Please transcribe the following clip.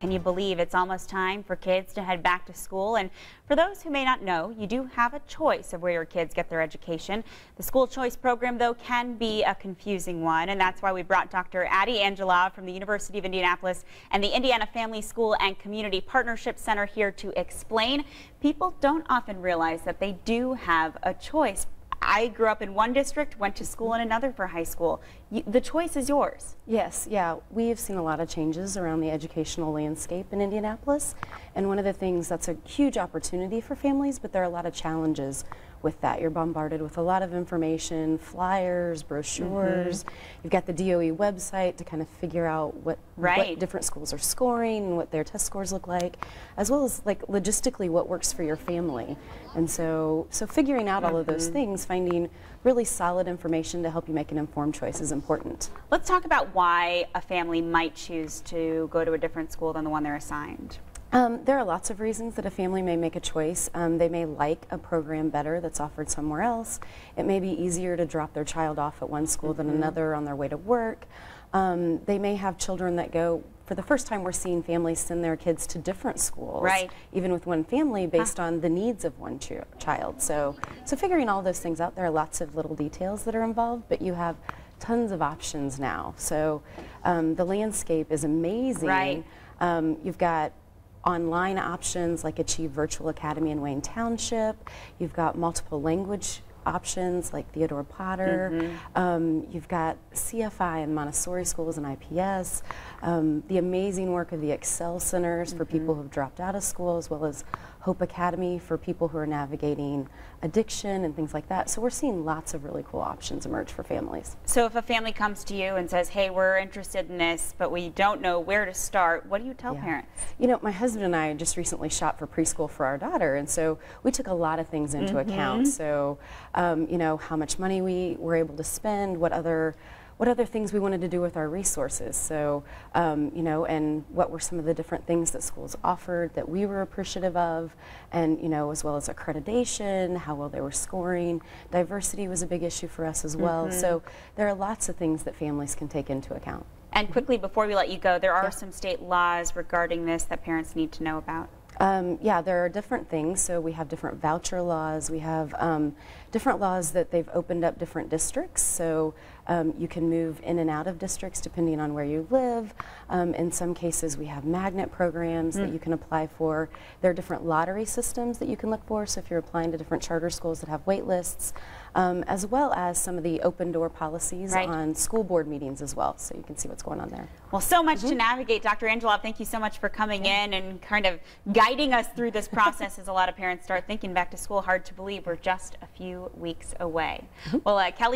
Can you believe it's almost time for kids to head back to school? And for those who may not know, you do have a choice of where your kids get their education. The school choice program, though, can be a confusing one, and that's why we brought Dr. Addie Angela from the University of Indianapolis and the Indiana Family School and Community Partnership Center here to explain. People don't often realize that they do have a choice. I grew up in one district, went to school in another for high school. The choice is yours. Yes, yeah, we've seen a lot of changes around the educational landscape in Indianapolis, and one of the things that's a huge opportunity for families, but there are a lot of challenges with that. You're bombarded with a lot of information, flyers, brochures. You've got the DOE website to kind of figure out what different schools are scoring and what their test scores look like, as well as like logistically what works for your family. And so figuring out all of those things, finding really solid information to help you make an informed choice is important. Let's talk about why a family might choose to go to a different school than the one they're assigned. There are lots of reasons that a family may make a choice. They may like a program better that's offered somewhere else. It may be easier to drop their child off at one school than another on their way to work. They may have children that go, for the first time we're seeing families send their kids to different schools, even with one family, based on the needs of one child. So figuring all those things out, there are lots of little details that are involved, but you have tons of options now. So the landscape is amazing. You've got online options like Achieve Virtual Academy in Wayne Township. You've got multiple language options like Theodore Potter. You've got CFI and Montessori schools and IPS. The amazing work of the Excel Centers for people who have dropped out of school, as well as Hope Academy for people who are navigating addiction and things like that. So we're seeing lots of really cool options emerge for families. So if a family comes to you and says, hey, we're interested in this, but we don't know where to start, what do you tell parents? You know, my husband and I just recently shopped for preschool for our daughter, and so we took a lot of things into account. So, you know, how much money we were able to spend, what other things we wanted to do with our resources. So, you know, and what were some of the different things that schools offered that we were appreciative of, and, you know, as well as accreditation, how well they were scoring. Diversity was a big issue for us as well. So there are lots of things that families can take into account. And quickly, before we let you go, there are some state laws regarding this that parents need to know about. Yeah, there are different things. So we have different voucher laws. We have different laws that they've opened up different districts. So you can move in and out of districts depending on where you live. In some cases, we have magnet programs that you can apply for. There are different lottery systems that you can look for. So if you're applying to different charter schools that have wait lists, as well as some of the open door policies on school board meetings as well. So you can see what's going on there. Well, so much to navigate. Dr. Angela, thank you so much for coming in and kind of guiding us through this process as a lot of parents start thinking back to school. Hard to believe we're just a few weeks away. Well, Kelly.